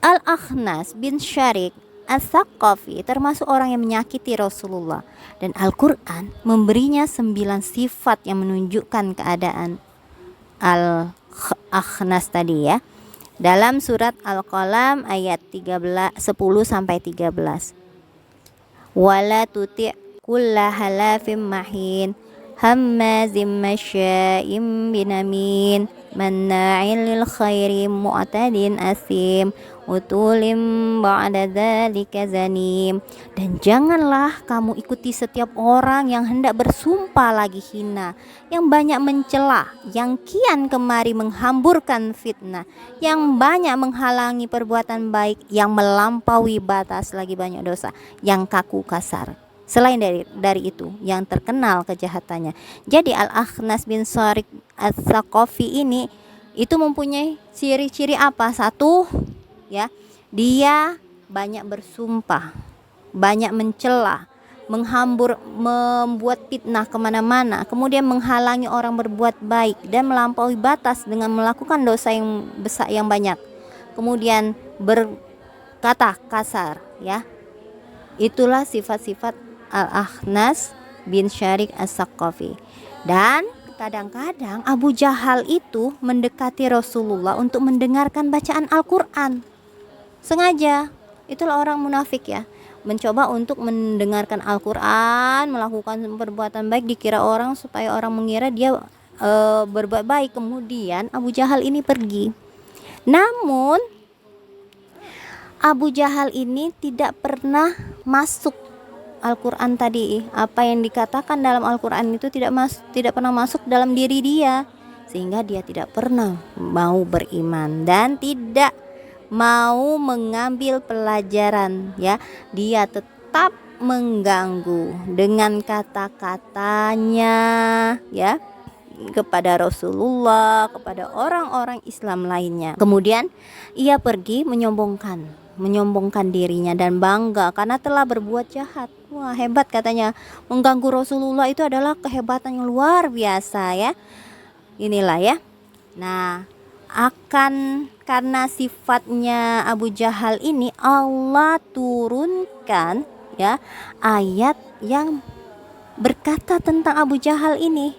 Al-Akhnas bin Syarik As-Saqafi termasuk orang yang menyakiti Rasulullah, dan Al-Quran memberinya 9 sifat yang menunjukkan keadaan Al-Akhnas tadi ya. Dalam surat Al-Qalam ayat 13, 10 sampai 13. Wala tuti' kulla halafim mahin hammazim masya'im binamin manna'il lil khairi mu'tadin asim utulim ba'da dzalika zanim. Dan janganlah kamu ikuti setiap orang yang hendak bersumpah lagi hina, yang banyak mencela, yang kian kemari menghamburkan fitnah, yang banyak menghalangi perbuatan baik, yang melampaui batas, lagi banyak dosa, yang kaku kasar. Selain dari itu, yang terkenal kejahatannya. Jadi Al-Akhnas bin Syarik As-Saqafi ini itu mempunyai ciri-ciri apa? Satu, ya, dia banyak bersumpah, banyak mencela, membuat fitnah kemana-mana, kemudian menghalangi orang berbuat baik dan melampaui batas dengan melakukan dosa yang besar yang banyak, kemudian berkata kasar, ya. Itulah sifat-sifat Al-Akhnas bin Syarik As-Saqafi. Dan kadang-kadang Abu Jahal itu mendekati Rasulullah untuk mendengarkan bacaan Al-Quran. Sengaja, itulah orang munafik ya, mencoba untuk mendengarkan Al-Quran, melakukan perbuatan baik, dikira orang supaya orang mengira dia berbuat baik. Kemudian Abu Jahal ini pergi. Namun Abu Jahal ini tidak pernah masuk Al-Quran tadi. Apa yang dikatakan dalam Al-Quran itu tidak pernah masuk dalam diri dia, sehingga dia tidak pernah mau beriman dan tidak mau mengambil pelajaran, ya. Dia tetap mengganggu dengan kata-katanya, ya, kepada Rasulullah, kepada orang-orang Islam lainnya. Kemudian ia pergi menyombongkan dirinya dan bangga karena telah berbuat jahat. Wah, hebat katanya, mengganggu Rasulullah itu adalah kehebatan yang luar biasa ya. Inilah ya. Nah, karena sifatnya Abu Jahal ini, Allah turunkan ya ayat yang berkata tentang Abu Jahal ini.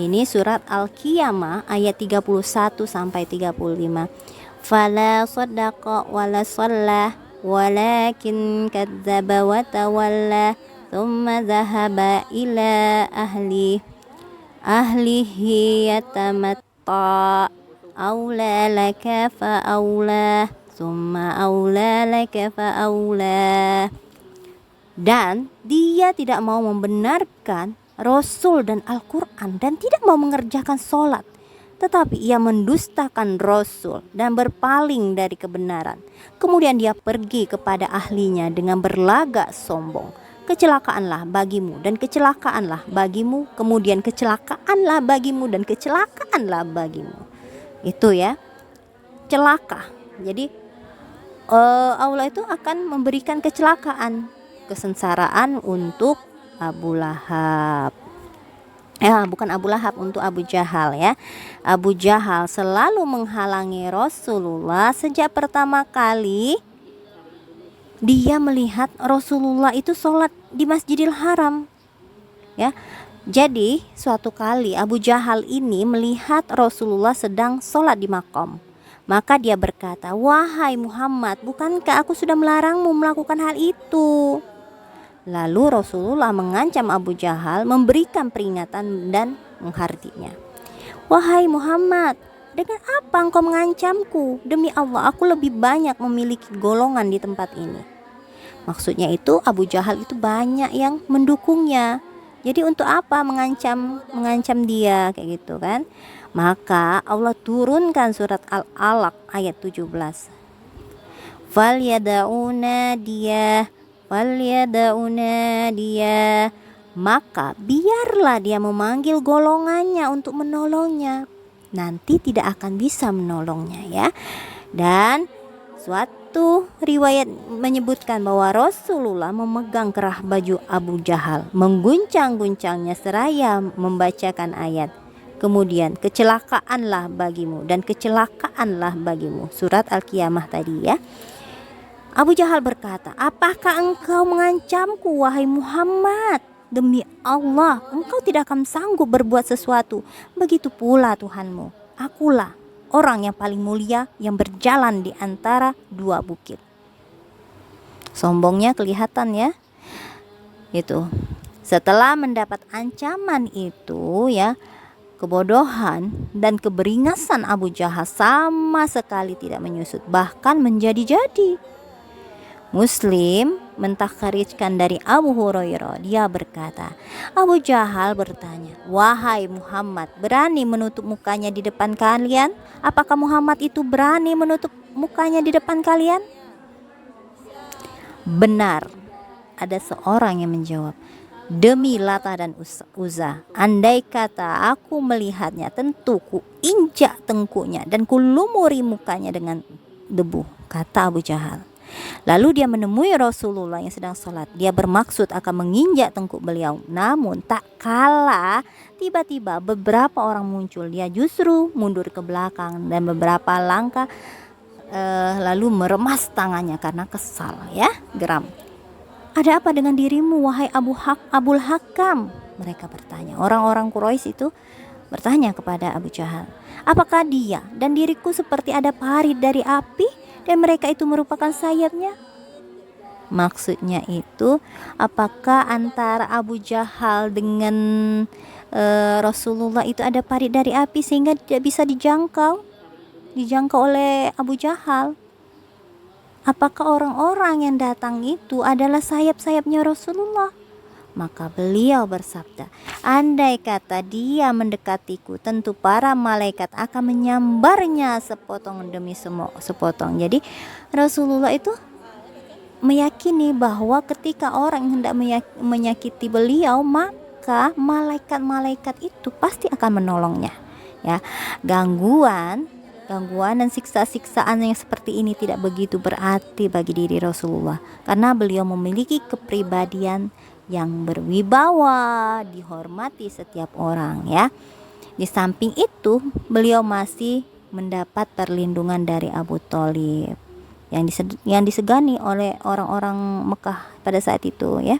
Ini surat Al-Qiyamah ayat 31 sampai 35. Fala saddaqa wala sallah walakin kadzdzaba wa tawalla thumma dhahaba ila ahlihi yatamatta aula laka fa aula thumma aula laka fa aula. Dan dia tidak mau membenarkan Rasul dan Al-Quran dan tidak mau mengerjakan sholat, tetapi ia mendustakan Rasul dan berpaling dari kebenaran. Kemudian dia pergi kepada ahlinya dengan berlagak sombong. Kecelakaanlah bagimu dan kecelakaanlah bagimu, kemudian kecelakaanlah bagimu dan kecelakaanlah bagimu. Itu ya, celaka. Jadi Allah itu akan memberikan kecelakaan, kesengsaraan untuk Abu Lahab. Bukan Abu Lahab, untuk Abu Jahal ya. Abu Jahal selalu menghalangi Rasulullah sejak pertama kali dia melihat Rasulullah itu sholat di Masjidil Haram ya. Jadi suatu kali Abu Jahal ini melihat Rasulullah sedang sholat di makom. Maka dia berkata, "Wahai Muhammad, bukankah aku sudah melarangmu melakukan hal itu?" Lalu Rasulullah mengancam Abu Jahal, memberikan peringatan dan menghardinya. "Wahai Muhammad, dengan apa engkau mengancamku? Demi Allah, aku lebih banyak memiliki golongan di tempat ini." Maksudnya itu Abu Jahal itu banyak yang mendukungnya. Jadi untuk apa mengancam dia kayak gitu kan? Maka Allah turunkan surat Al-Alaq ayat 17. Falyada'una dia, maka biarlah dia memanggil golongannya untuk menolongnya. Nanti tidak akan bisa menolongnya ya. Dan suatu riwayat menyebutkan bahwa Rasulullah memegang kerah baju Abu Jahal, mengguncang-guncangnya seraya membacakan ayat. Kemudian kecelakaanlah bagimu dan kecelakaanlah bagimu. Surat Al-Qiyamah tadi ya. Abu Jahal berkata, apakah engkau mengancamku wahai Muhammad? Demi Allah, engkau tidak akan sanggup berbuat sesuatu. Begitu pula Tuhanmu. Akulah orang yang paling mulia yang berjalan di antara dua bukit. Sombongnya kelihatan ya. Itu. Setelah mendapat ancaman itu ya, kebodohan dan keberingasan Abu Jahal sama sekali tidak menyusut, bahkan menjadi-jadi. Muslim mentakharijkan dari Abu Hurairah, dia berkata, Abu Jahal bertanya, wahai Muhammad, berani menutup mukanya di depan kalian? Apakah Muhammad itu berani menutup mukanya di depan kalian? Benar, ada seorang yang menjawab, demi Lata dan Uzza, andai kata aku melihatnya, tentu ku injak tengkuknya dan ku lumuri mukanya dengan debu, kata Abu Jahal. Lalu dia menemui Rasulullah yang sedang sholat. Dia bermaksud akan menginjak tengkuk beliau. Namun tak kala tiba-tiba beberapa orang muncul, dia justru mundur ke belakang dan beberapa langkah lalu meremas tangannya karena kesal ya, geram. Ada apa dengan dirimu wahai Abul Hakam? Mereka bertanya. Orang-orang Quraisy itu bertanya kepada Abu Jahal, apakah dia dan diriku seperti ada parit dari api dan mereka itu merupakan sayapnya? Maksudnya itu, apakah antara Abu Jahal dengan Rasulullah itu ada parit dari api sehingga tidak bisa dijangkau oleh Abu Jahal? Apakah orang-orang yang datang itu adalah sayap-sayapnya Rasulullah? Maka beliau bersabda, andai kata dia mendekatiku, tentu para malaikat akan menyambarnya sepotong demi sepotong. Jadi Rasulullah itu meyakini bahwa ketika orang hendak menyakiti beliau, maka malaikat-malaikat itu pasti akan menolongnya. Ya, gangguan dan siksa-siksaan yang seperti ini tidak begitu berarti bagi diri Rasulullah, karena beliau memiliki kepribadian yang berwibawa, dihormati setiap orang ya. Di samping itu, beliau masih mendapat perlindungan dari Abu Thalib yang disegani oleh orang-orang Mekah pada saat itu ya.